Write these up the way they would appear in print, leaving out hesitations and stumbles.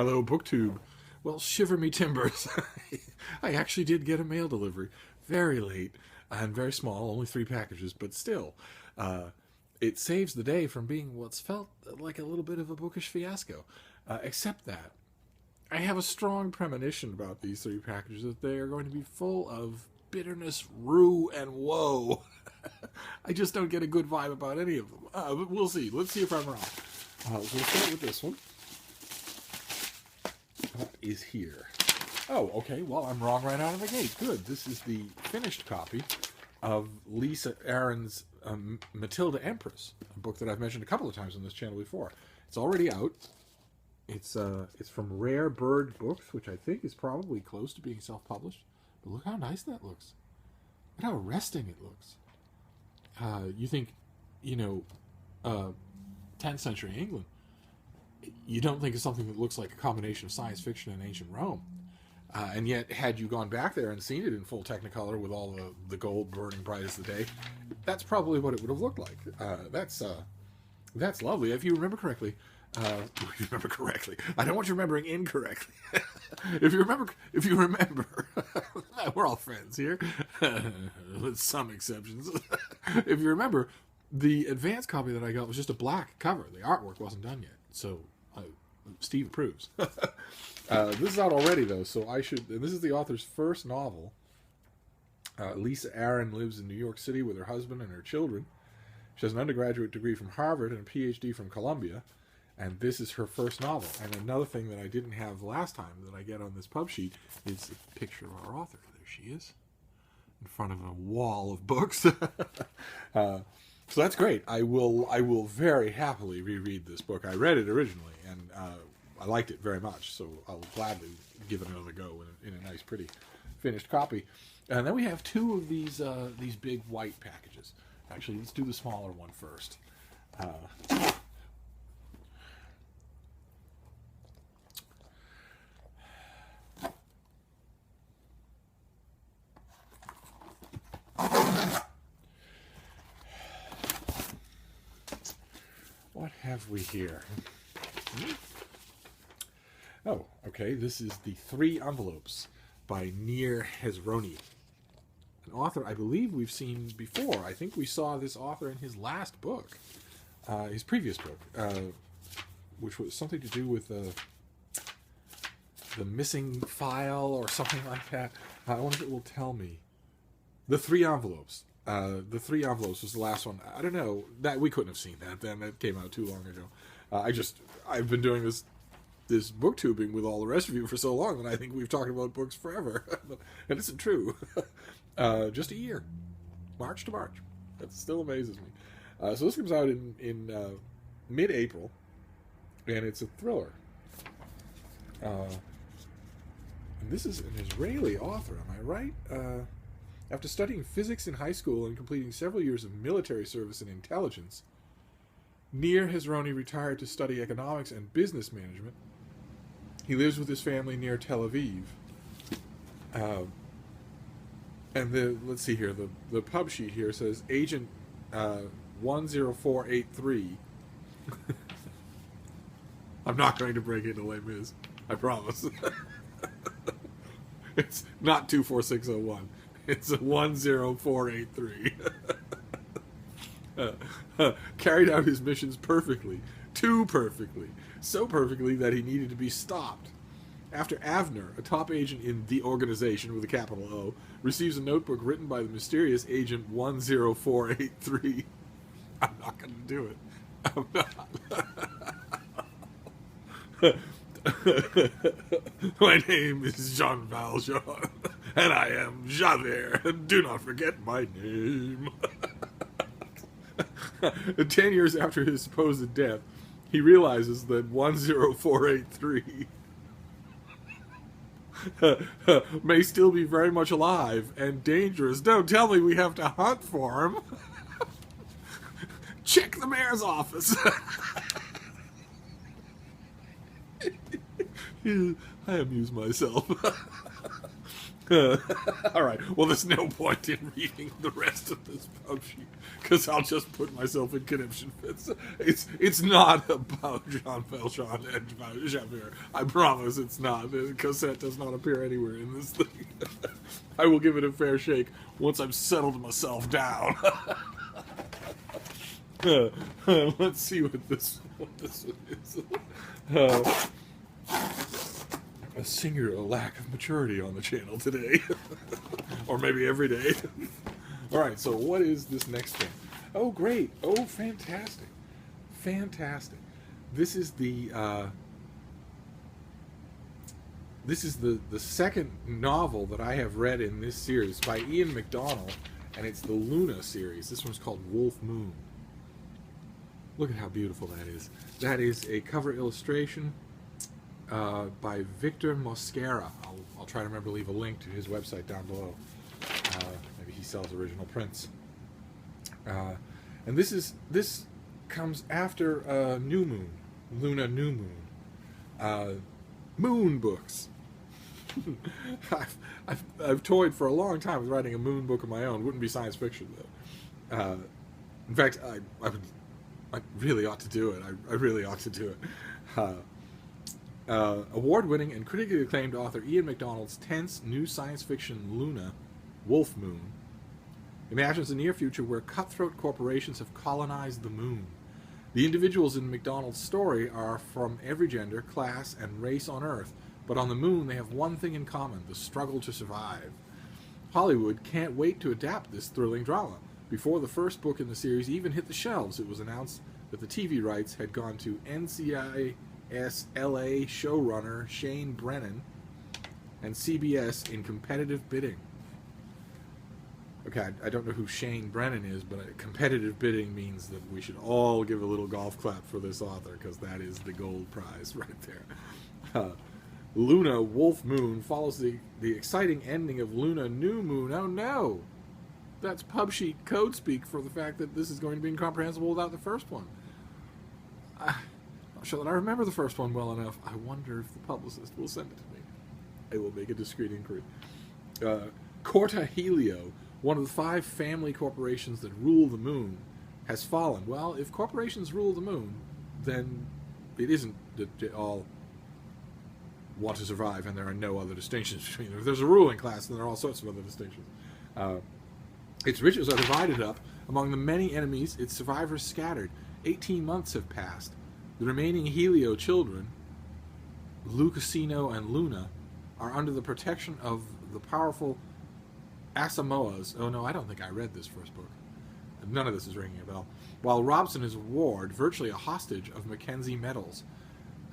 Hello, BookTube. Well, shiver me timbers. I actually did get a mail delivery. Very late and very small, only 3 packages, but still. Uh, it saves the day from being what's felt like a little bit of a bookish fiasco. Except that I have a strong premonition about these 3 packages that they are going to be full of bitterness, rue, and woe. I just don't get a good vibe about any of them. But we'll see. Let's see if I'm wrong. We'll start with this one. What is here? Oh, okay. Well, I'm wrong right out of the gate. Good. This is the finished copy of Lisa Aaron's Matilda Empress, a book that I've mentioned a couple of times on this channel before. It's already out. It's from Rare Bird Books, which I think is probably close to being self-published. But look how nice that looks. Look how arresting it looks. You think, 10th century England, you don't think of something that looks like a combination of science fiction and ancient Rome. And yet, had you gone back there and seen it in full Technicolor with all the gold burning bright as the day, that's probably what it would have looked like. That's lovely. If you remember correctly, I don't want you remembering incorrectly. If you remember, we're all friends here, with some exceptions. If you remember, the advanced copy that I got was just a black cover. The artwork wasn't done yet, so Steve approves. This is out already, though, so I should... And this is the author's first novel. Lisa Aaron lives in New York City with her husband and her children. She has an undergraduate degree from Harvard and a PhD from Columbia. And this is her first novel. And another thing that I didn't have last time that I get on this pub sheet is a picture of our author. There she is, in front of a wall of books. So that's great. I will very happily reread this book. I read it originally, and I liked it very much. So I'll gladly give it another go in a nice, pretty, finished copy. And then we have 2 of these big white packages. Actually, let's do the smaller one first. What have we here? Oh, okay. This is The 3 Envelopes by Nir Hezroni, an author I believe we've seen before. I think we saw this author in his last book, his previous book, which was something to do with the missing file or something like that. I wonder if it will tell me. The 3 Envelopes. The 3 Envelopes was the last one. I don't know, that we couldn't have seen that then. That came out too long ago. I've been doing this booktubing with all the rest of you for so long that I think we've talked about books forever. And it isn't true. Just a year. March to March. That still amazes me. So this comes out in mid-April, and it's a thriller. And this is an Israeli author, am I right? After studying physics in high school and completing several years of military service in intelligence, Nir Hezroni retired to study economics and business management. He lives with his family near Tel Aviv. And let's see here, the pub sheet here says Agent 10483. I'm not going to break into Les Mis, I promise. It's not 24601. It's a 10483. Carried out his missions perfectly. Too perfectly. So perfectly that he needed to be stopped. After Avner, a top agent in the organization with a capital O, receives a notebook written by the mysterious Agent 10483. I'm not going to do it. I'm not. My name is Jean Valjean, and I am Javert. Do not forget my name. 10 years after his supposed death, he realizes that 10483 may still be very much alive and dangerous. Don't tell me we have to hunt for him. Check the mayor's office. I amuse myself. All right. Well, there's no point in reading the rest of this pub sheet because I'll just put myself in conniption fits. It's not about Jean Valjean and Javert. I promise it's not. Cosette does not appear anywhere in this thing. I will give it a fair shake once I've settled myself down. Let's see what this is. A singular lack of maturity on the channel today. Or maybe every day. Alright, so what is this next thing? Oh, great. Oh, fantastic. Fantastic. This is the second novel that I have read in this series by Ian MacDonald, and it's the Luna series. This one's called Wolf Moon. Look at how beautiful that is. That is a cover illustration by Victor Mosquera. I'll try to remember to leave a link to his website down below. Maybe he sells original prints. And this comes after New Moon, Luna New Moon, Moon books. I've toyed for a long time with writing a Moon book of my own. Wouldn't be science fiction though. In fact, I really ought to do it. I really ought to do it. Award-winning and critically acclaimed author Ian MacDonald's tense new science fiction Luna, Wolf Moon, imagines a near future where cutthroat corporations have colonized the moon. The individuals in MacDonald's story are from every gender, class, and race on Earth, but on the moon they have one thing in common: the struggle to survive. Hollywood can't wait to adapt this thrilling drama. Before the first book in the series even hit the shelves, it was announced that the TV rights had gone to NCIS LA showrunner Shane Brennan and CBS in competitive bidding. Okay, I don't know who Shane Brennan is, but competitive bidding means that we should all give a little golf clap for this author, because that is the gold prize right there. Luna Wolf Moon follows the exciting ending of Luna New Moon. Oh no! That's pub sheet code speak for the fact that this is going to be incomprehensible without the first one. I'm not sure that I remember the first one well enough. I wonder if the publicist will send it to me. I will make a discreet inquiry. Corta Helio, one of the 5 family corporations that rule the moon, has fallen. Well, if corporations rule the moon, then it isn't that they all want to survive and there are no other distinctions between them. If there's a ruling class, then there are all sorts of other distinctions. Its riches are divided up among the many enemies, its survivors scattered. 18 months have passed. The remaining Helio children, Lucasino and Luna, are under the protection of the powerful Asamoahs. Oh no, I don't think I read this first book. None of this is ringing a bell. While Robson is a ward, virtually a hostage of Mackenzie Metals,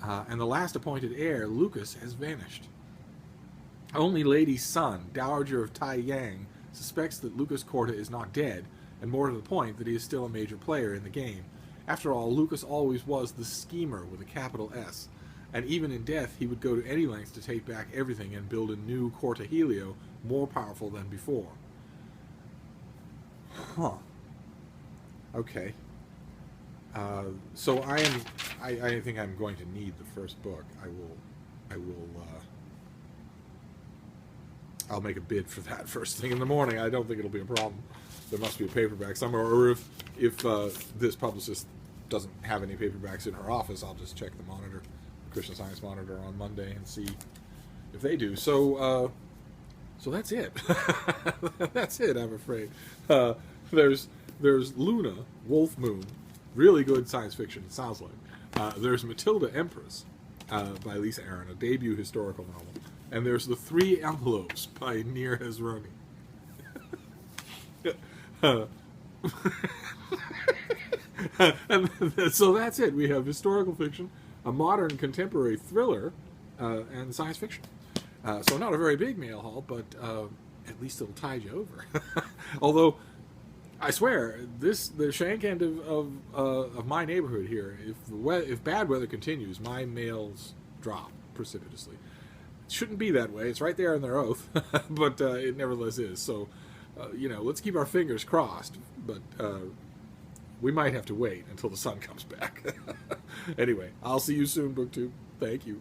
and the last appointed heir, Lucas, has vanished. Only Lady's son, Dowager of Tai Yang, suspects that Lucas Corta is not dead, and more to the point, that he is still a major player in the game. After all, Lucas always was the schemer with a capital S, and even in death he would go to any lengths to take back everything and build a new Corta Helio more powerful than before. Huh. Okay. So I think I'm going to need the first book. I'll make a bid for that first thing in the morning. I don't think it'll be a problem. There must be a paperback somewhere, or if this publicist doesn't have any paperbacks in her office, I'll just check the Monitor, the Christian Science Monitor, on Monday and see if they do. So that's it. That's it, I'm afraid. There's Luna, Wolf Moon, really good science fiction, it sounds like. There's Matilda Empress by Lisa Aaron, a debut historical novel. And there's The 3 Envelopes by Nir Hezroni. And so that's it. We have historical fiction, a modern contemporary thriller, and science fiction. So not a very big mail haul, but at least it'll tide you over. Although, I swear, the shank end of my neighborhood here, if bad weather continues, my mails drop precipitously. It shouldn't be that way. It's right there in their oath, but it nevertheless is. So, let's keep our fingers crossed, but we might have to wait until the sun comes back. Anyway, I'll see you soon, BookTube. Thank you.